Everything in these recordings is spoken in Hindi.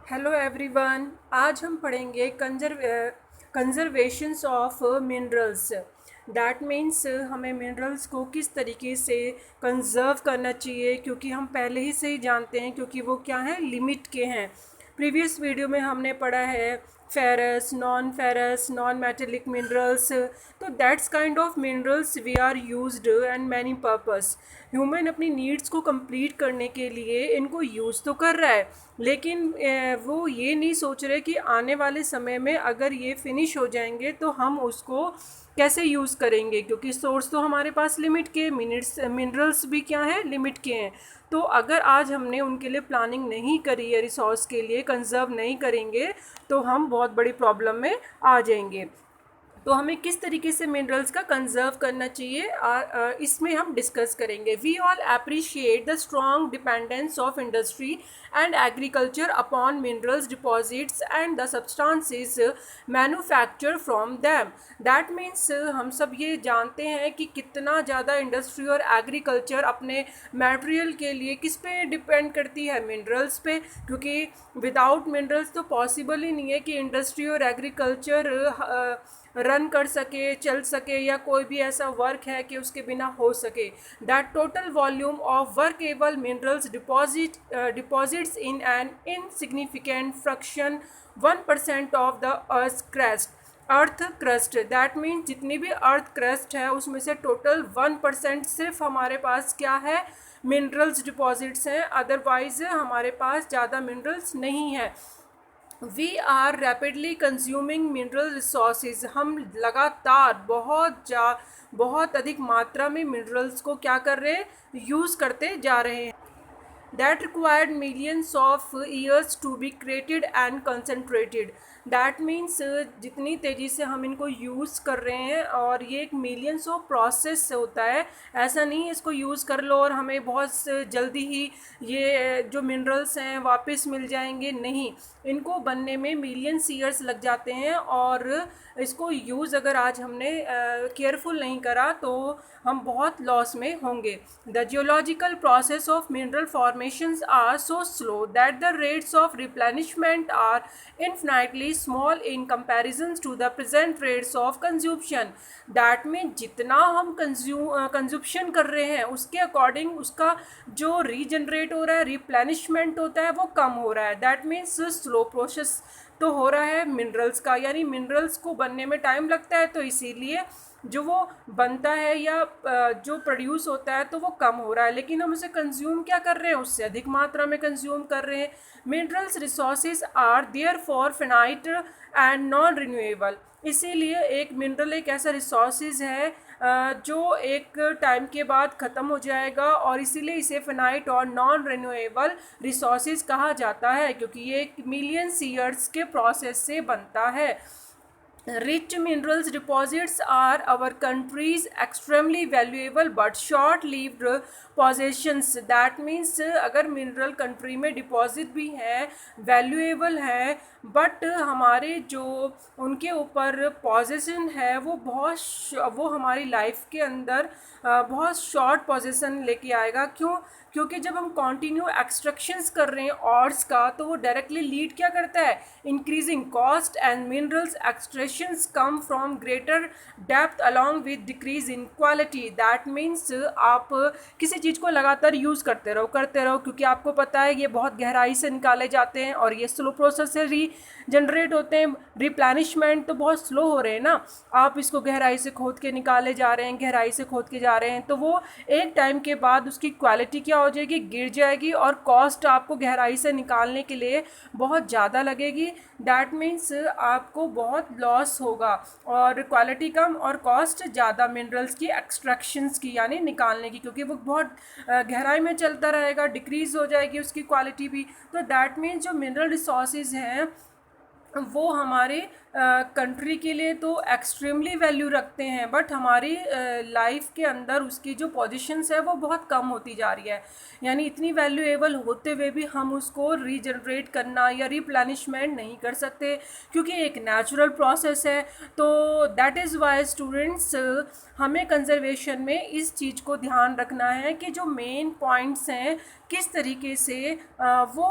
Hello everyone. आज हम पढ़ेंगे conservations of minerals. That means हमें मिनरल्स को किस तरीके से कंजर्व करना चाहिए, क्योंकि हम पहले ही से ही जानते हैं क्योंकि वो क्या हैं, लिमिट के हैं। प्रीवियस वीडियो में हमने पढ़ा है फेरस, नॉन मेटेलिक मिनरल्स। तो that's kind of minerals we are used and many purpose. Human अपनी नीड्स को कंप्लीट करने के लिए इनको यूज़ तो कर रहा है, लेकिन वो ये नहीं सोच रहे कि आने वाले समय में अगर ये फिनिश हो जाएंगे तो हम उसको कैसे यूज़ करेंगे, क्योंकि सोर्स तो हमारे पास लिमिट के, मिनरल्स भी क्या है, लिमिट के हैं। तो अगर आज हमने उनके लिए प्लानिंग नहीं करी है, रिसोर्स के लिए कंजर्व नहीं करेंगे, तो हम बहुत बड़ी प्रॉब्लम में आ जाएंगे। तो हमें किस तरीके से मिनरल्स का कंजर्व करना चाहिए, इसमें हम डिस्कस करेंगे। We all appreciate the strong dependence of industry and agriculture upon minerals deposits and the substances manufacture from them. That means हम सब ये जानते हैं कि कितना ज़्यादा इंडस्ट्री और एग्रीकल्चर अपने मटेरियल के लिए किस पे डिपेंड करती है, मिनरल्स पे। क्योंकि विदाउट मिनरल्स तो पॉसिबल ही नहीं है कि इंडस्ट्री और एग्रीकल्चर रन कर सके, चल सके, या कोई भी ऐसा वर्क है कि उसके बिना हो सके। That total volume of workable minerals deposits in an insignificant fraction 1% of the earth crust. That means जितनी भी अर्थ क्रस्ट है उसमें से टोटल 1% सिर्फ हमारे पास क्या है, मिनरल्स डिपॉजिट्स हैं। अदरवाइज हमारे पास ज़्यादा मिनरल्स नहीं है। We are rapidly consuming mineral resources. हम लगातार बहुत अधिक मात्रा में मिनरल्स को क्या कर रहे हैं, यूज़ करते जा रहे हैं। that required millions of years to be created and concentrated. That means जितनी तेज़ी से हम इनको यूज़ कर रहे हैं, और ये एक मिलियंस ऑफ प्रोसेस से होता है। ऐसा नहीं है इसको यूज़ कर लो और हमें बहुत जल्दी ही ये जो मिनरल्स हैं वापस मिल जाएंगे, नहीं। इनको बनने में मिलियंस ईयर्स लग जाते हैं, और इसको यूज़ अगर आज हमने केयरफुल नहीं करा तो हम बहुत लॉस में होंगे। The geological process of mineral formations are so slow that the rates of replenishment are infinitely small in comparison to the present rates of consumption. That में जितना हम कंज्यूप्शन कर रहे हैं उसके अकॉर्डिंग उसका जो रीजनरेट हो रहा है, रिप्लेनिशमेंट होता है, वो कम हो रहा है। दैट मीन्स स्लो प्रोसेस तो हो रहा है मिनरल्स का, यानी मिनरल्स को बनने में टाइम लगता है, तो इसीलिए जो वो बनता है या जो प्रोड्यूस होता है तो वो कम हो रहा है, लेकिन हम उसे कंज्यूम क्या कर रहे हैं, उससे अधिक मात्रा में कंज्यूम कर रहे हैं। Minerals resources are therefore finite and non renewable. इसीलिए एक मिनरल एक ऐसा रिसोर्सेज है जो एक टाइम के बाद ख़त्म हो जाएगा, और इसीलिए इसे फिनाइट और नॉन रिन्यूएबल रिसोर्सेज कहा जाता है, क्योंकि ये एक मिलियंस ईयर्स के प्रोसेस से बनता है। Rich minerals deposits are our country's extremely valuable but short-lived possessions. That means अगर मिनरल कंट्री में डिपॉजिट भी हैं, वैल्यूएबल हैं, बट हमारे जो उनके ऊपर पॉजिशन है वो हमारी लाइफ के अंदर बहुत शॉर्ट पोजीशन लेके आएगा। क्यों? क्योंकि जब हम कॉन्टीन्यू एक्सट्रैक्शंस कर रहे हैं ऑर्स का, तो वो डायरेक्टली लीड क्या करता है, increasing cost and minerals extractions come from greater depth along with decrease in quality. That means आप किसी चीज़ को लगातार यूज़ करते रहो, क्योंकि आपको पता है ये बहुत गहराई से निकाले जाते हैं और ये स्लो प्रोसेस से रीजनरेट होते हैं। रिप्लेनिशमेंट तो बहुत स्लो हो रहे हैं ना, आप इसको गहराई से खोद के निकाले जा रहे हैं, गहराई से खोद के जा रहे हैं, तो वो एक टाइम के बाद उसकी क्वालिटी क्या हो जाएगी, गिर जाएगी, और कॉस्ट आपको गहराई से निकालने के लिए बहुत ज़्यादा लगेगी। दैट मीन्स आपको बहुत लॉस होगा, और क्वालिटी कम और कॉस्ट ज़्यादा मिनरल्स की एक्सट्रैक्शंस की, यानी निकालने की, क्योंकि वो बहुत गहराई में चलता रहेगा, डिक्रीज़ हो जाएगी उसकी क्वालिटी भी। तो दैट मीन्स जो मिनरल रिसोर्सेज हैं वो हमारे कंट्री के लिए तो एक्सट्रीमली वैल्यू रखते हैं, बट हमारी लाइफ के अंदर उसकी जो पोजीशंस है वो बहुत कम होती जा रही है। यानी इतनी वैल्यूएबल होते हुए भी हम उसको रीजनरेट करना या रिप्लेनिशमेंट नहीं कर सकते, क्योंकि एक नेचुरल प्रोसेस है। तो दैट इज़ वाई स्टूडेंट्स हमें कंजर्वेशन में इस चीज़ को ध्यान रखना है कि जो मेन पॉइंट्स हैं किस तरीके से वो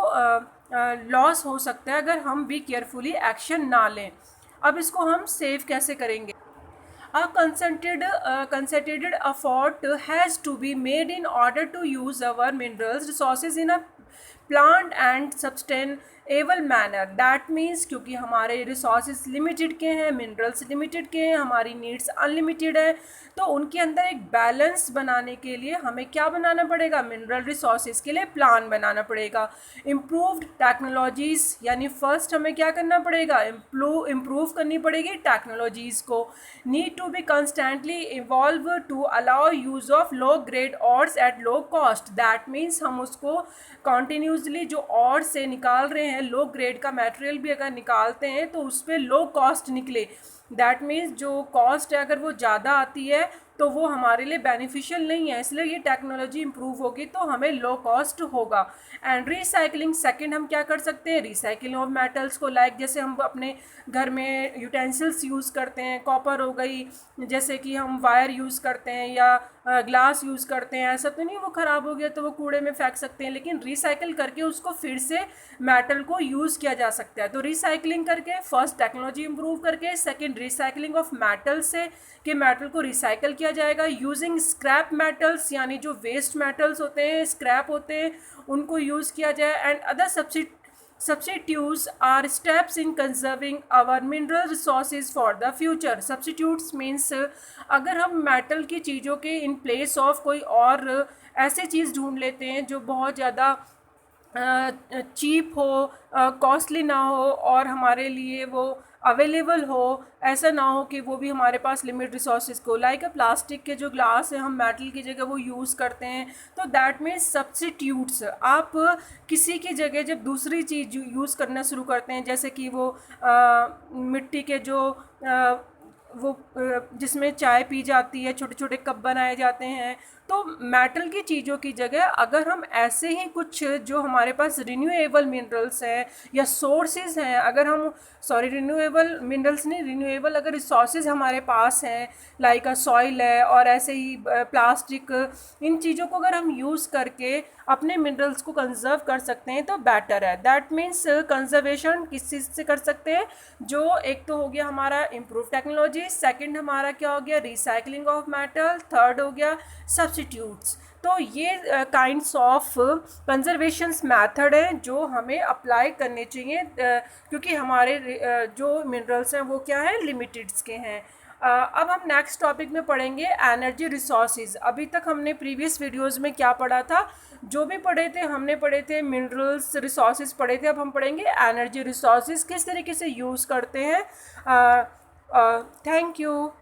लॉस हो सकता है अगर हम भी केयरफुली एक्शन ना लें। अब इसको हम सेव कैसे करेंगे? A concentrated effort has to be made in order to use our minerals resources in a planned and sustainable manner. That means क्योंकि हमारे resources limited के हैं, minerals limited के हैं, हमारी needs unlimited है, तो उनके अंदर एक बैलेंस बनाने के लिए हमें क्या बनाना पड़ेगा? मिनरल रिसोर्सेज के लिए प्लान बनाना पड़ेगा। इम्प्रूव्ड टेक्नोलॉजीज़, यानी फर्स्ट हमें क्या करना पड़ेगा? इम्प्रूव करनी पड़ेगी टेक्नोलॉजीज़ को। Need to be constantly evolve to allow use of low grade ores at low cost. That means हम उसको कॉन्टीन्यूसली जो और से निकाल रहे हैं, लो ग्रेड का मटेरियल भी अगर निकालते हैं तो उस पर लो कॉस्ट निकले। दैट मीन्स जो कॉस्ट है अगर वो ज़्यादा आती है तो वो हमारे लिए बेनिफिशियल नहीं है, इसलिए ये टेक्नोलॉजी इंप्रूव होगी तो हमें लो कॉस्ट होगा। एंड रिसाइकलिंग, सेकंड हम क्या कर सकते हैं? रिसाइकलिंग ऑफ मेटल्स को, लाइक जैसे हम अपने घर में यूटेंसिल्स यूज़ करते हैं, कॉपर हो गई, जैसे कि हम वायर यूज़ करते हैं या ग्लास यूज़ करते हैं, ऐसा तो नहीं वो ख़राब हो गया तो वो कूड़े में फेंक सकते हैं, लेकिन रिसाइकिल करके उसको फिर से मेटल को यूज़ किया जा सकता है। तो रिसाइकलिंग करके, फर्स्ट टेक्नोलॉजी इंप्रूव करके, सेकंड रिसाइकलिंग ऑफ मेटल से कि मेटल को रिसाइकिल किया जाएगा। यूजिंग स्क्रैप मेटल्स, यानी जो वेस्ट मेटल्स होते हैं, स्क्रैप होते हैं, उनको यूज़ किया जाए। And other substitutes are steps in conserving our mineral resources for the future. Substitutes means अगर हम मेटल की चीज़ों के इन प्लेस ऑफ कोई और ऐसे चीज़ ढूंढ लेते हैं जो बहुत ज़्यादा चीप हो, कॉस्टली ना हो और हमारे लिए वो अवेलेबल हो, ऐसा ना हो कि वो भी हमारे पास लिमिट रिसोर्सेज को, लाइक प्लास्टिक के जो ग्लास है हम मेटल की जगह वो यूज़ करते हैं, तो दैट मीन्स सब्स्टिट्यूट्स। आप किसी की जगह जब दूसरी चीज़ यूज़ करना शुरू करते हैं, जैसे कि वो मिट्टी के जो वो जिसमें चाय पी जाती है, छोटे छोटे कप बनाए जाते हैं, तो मेटल की चीज़ों की जगह अगर हम ऐसे ही कुछ जो हमारे पास रिन्यूएबल मिनरल्स हैं या सोर्सेज हैं, अगर हम रिन्यूएबल मिनरल्स नहीं, रिन्यूएबल अगर रिसोर्सेज हमारे पास हैं, लाइक सॉइल है और ऐसे ही प्लास्टिक, इन चीज़ों को अगर हम यूज़ करके अपने मिनरल्स को कंजर्व कर सकते हैं तो बेटर है। दैट मीन्स कंजर्वेशन किस चीज़ से कर सकते हैं? जो एक तो हो गया हमारा इम्प्रूव टेक्नोलॉजी, सेकंड हमारा क्या हो गया? रिसाइकलिंग ऑफ मेटल, थर्ड हो गया सब्स्टिट्यूट्स। तो ये काइंड्स ऑफ कंजर्वेशंस मेथड हैं जो हमें अप्लाई करने चाहिए, क्योंकि हमारे जो मिनरल्स हैं वो क्या है? लिमिटेड्स के हैं। अब हम नेक्स्ट टॉपिक में पढ़ेंगे एनर्जी रिसोर्सेज। अभी तक हमने प्रीवियस वीडियोस में क्या पढ़ा था? जो भी पढ़े थे हमने पढ़े थे मिनरल्स रिसोर्सेज पढ़े थे, अब हम पढ़ेंगे एनर्जी रिसोर्सेज किस तरीके से यूज़ करते हैं। Thank you.